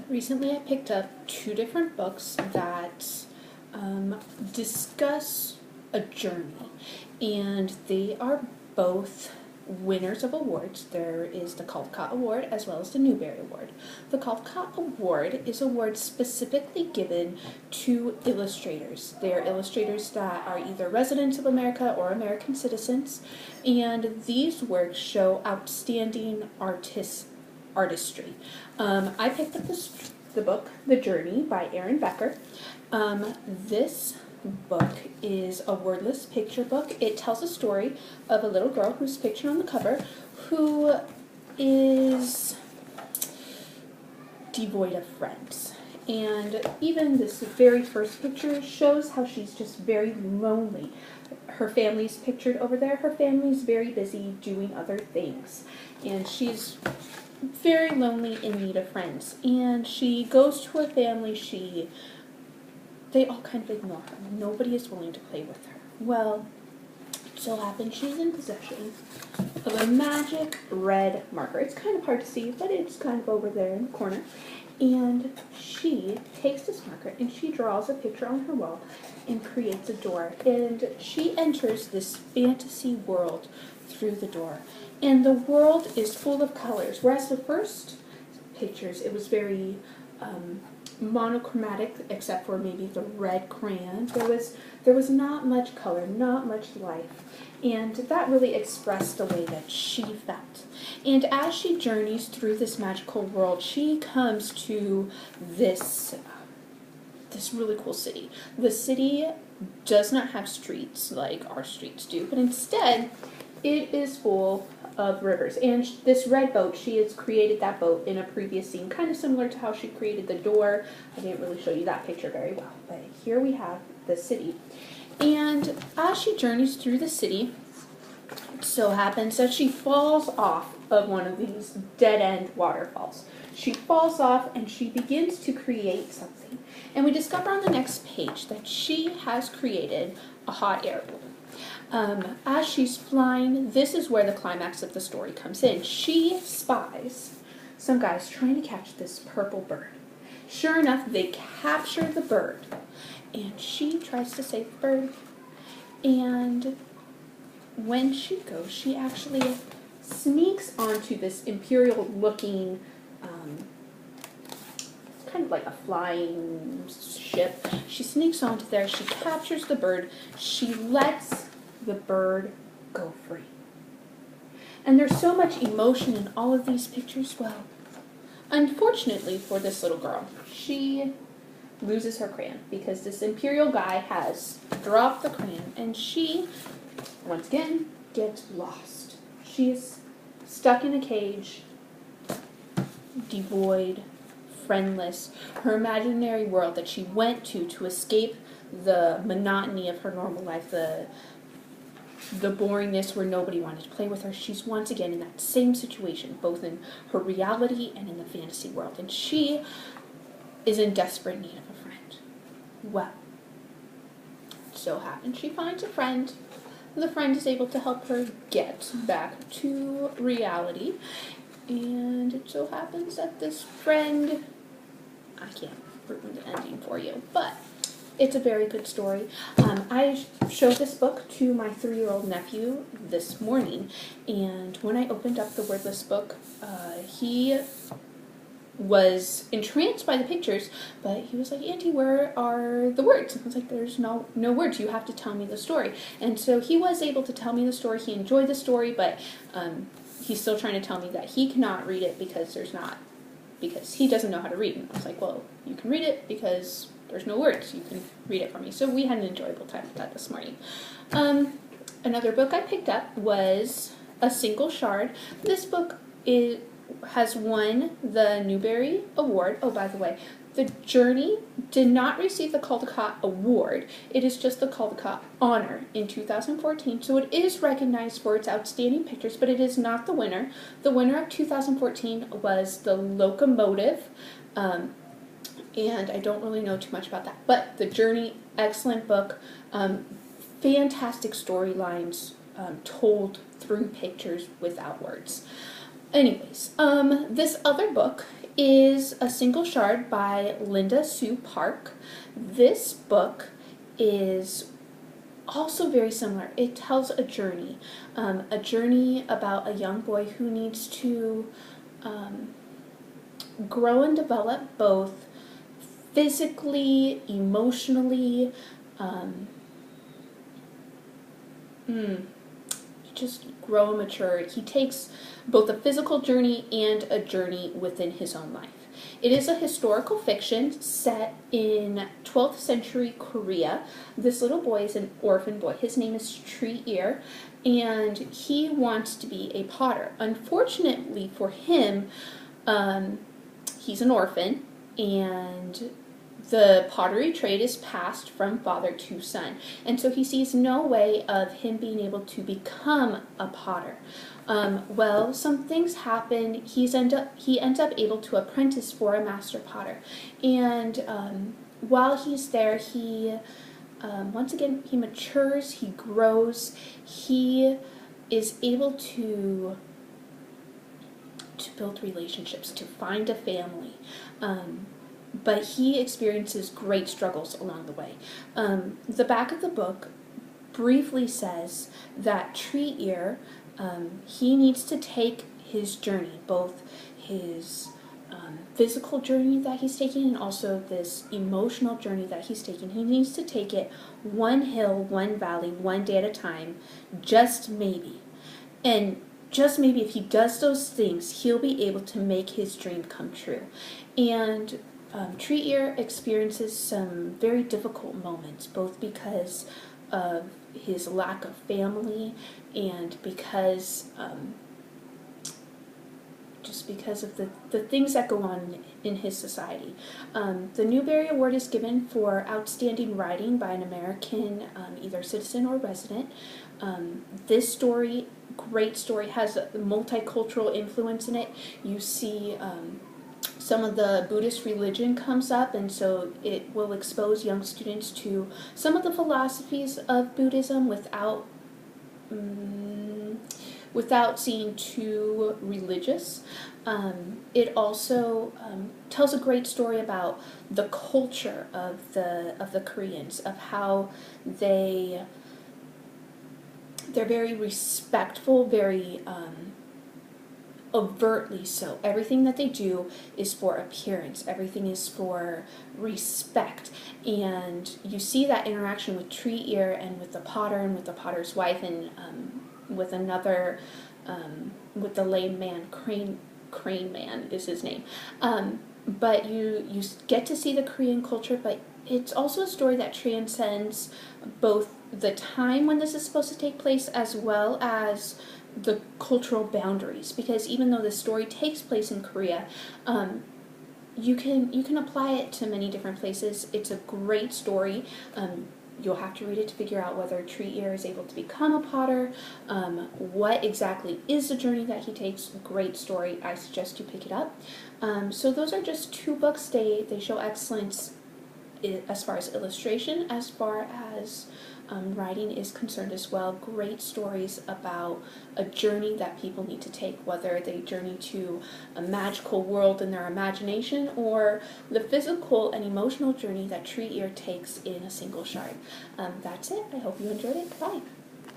Recently I picked up two different books that discuss a journey, and they are both winners of awards. There is the Caldecott Award as well as the Newbery Award. The Caldecott Award is an award specifically given to illustrators. They are illustrators that are either residents of America or American citizens, and these works show outstanding artistry. I picked up the book, The Journey by Aaron Becker. This book is a wordless picture book. It tells a story of a little girl who's pictured on the cover who is devoid of friends. And even this very first picture shows how she's just very lonely. Her family's pictured over there. Her family's very busy doing other things. And she's very lonely, in need of friends. And she goes to a family. They all kind of ignore her. Nobody is willing to play with her. Well, it so happens she's in possession of a magic red marker. It's kind of hard to see, but it's kind of over there in the corner. And she takes this marker and she draws a picture on her wall and creates a door. And she enters this fantasy world through the door. And the world is full of colors. Whereas the first pictures, it was very monochromatic, except for maybe the red crayon. There was not much color, not much life, and that really expressed the way that she felt. And as she journeys through this magical world, she comes to this really cool city. The city does not have streets like our streets do, but instead it is full of rivers. And this red boat, she has created that boat in a previous scene, kind of similar to how she created the door. I didn't really show you that picture very well, but here we have the city. And as she journeys through the city, it so happens that she falls off of one of these dead-end waterfalls. She falls off and she begins to create something. And we discover on the next page that she has created a hot air balloon. As she's flying, this is where the climax of the story comes in. She spies some guys trying to catch this purple bird. Sure enough, they capture the bird, and she tries to save the bird. And when she goes, she actually sneaks onto this imperial-looking, kind of like a flying ship. She sneaks onto there, she captures the bird, she lets the bird go free. And there's so much emotion in all of these pictures. Well, unfortunately for this little girl, she loses her crayon because this imperial guy has dropped the crayon, and she, once again, gets lost. She's stuck in a cage, devoid, friendless. Her imaginary world that she went to escape the monotony of her normal life, the boringness where nobody wanted to play with her. She's once again in that same situation, both in her reality and in the fantasy world. And she is in desperate need of a friend. Well, it so happens she finds a friend. The friend is able to help her get back to reality. And it so happens that this friend, I can't ruin the ending for you, but it's a very good story. I showed this book to my 3-year-old nephew this morning, and when I opened up the wordless book, he was entranced by the pictures, but he was like, "Auntie, where are the words?" And I was like, "There's no words. You have to tell me the story." And so he was able to tell me the story. He enjoyed the story, but he's still trying to tell me that he cannot read it because he doesn't know how to read. And I was like, "Well, you can read it because there's no words. You can read it for me." So we had an enjoyable time with that this morning. Another book I picked up was A Single Shard. This book has won the Newbery Award. Oh, by the way, The Journey did not receive the Caldecott Award. It is just the Caldecott Honor in 2014. So it is recognized for its outstanding pictures, but it is not the winner. The winner of 2014 was The Locomotive. And I don't really know too much about that. But The Journey, excellent book, fantastic storylines told through pictures without words. Anyways, this other book is a single shard by Linda Sue Park. This book is also very similar. It tells a journey about a young boy who needs to grow and develop both physically, emotionally, just grow and mature. He takes both a physical journey and a journey within his own life. It is a historical fiction set in 12th century Korea. This little boy is an orphan boy. His name is Tree Ear, and he wants to be a potter. Unfortunately for him, he's an orphan, and the pottery trade is passed from father to son. And so he sees no way of him being able to become a potter. Well, some things happen. He ends up able to apprentice for a master potter. And while he's there, he once again, he matures, he grows, he is able to build relationships, to find a family. But he experiences great struggles along the way. The back of the book briefly says that Tree Ear, he needs to take his journey, both his physical journey that he's taking and also this emotional journey that he's taking. He needs to take it one hill, one valley, one day at a time, just maybe. And just maybe if he does those things, he'll be able to make his dream come true. And Tree Ear experiences some very difficult moments, both because of his lack of family and because just because of the things that go on in his society. The Newbery Award is given for outstanding writing by an American, either citizen or resident. This story, great story, has a multicultural influence in it. You see some of the Buddhist religion comes up, and so it will expose young students to some of the philosophies of Buddhism without seeming too religious. It also tells a great story about the culture of the Koreans, of how they're very respectful, very overtly so. Everything that they do is for appearance. Everything is for respect. And you see that interaction with Tree Ear and with the potter and with the potter's wife and with another, with the lame man, Crane Man is his name. But you get to see the Korean culture, but it's also a story that transcends both the time when this is supposed to take place as well as the cultural boundaries, because even though the story takes place in Korea, you can apply it to many different places. It's a great story. You'll have to read it to figure out whether Tree Ear is able to become a potter, what exactly is the journey that he takes. Great story. I suggest you pick it up. So those are just two books. They show excellence as far as illustration, as far as writing is concerned as well. Great stories about a journey that people need to take, whether they journey to a magical world in their imagination or the physical and emotional journey that Tree Ear takes in a single shard. That's it. I hope you enjoyed it. Bye.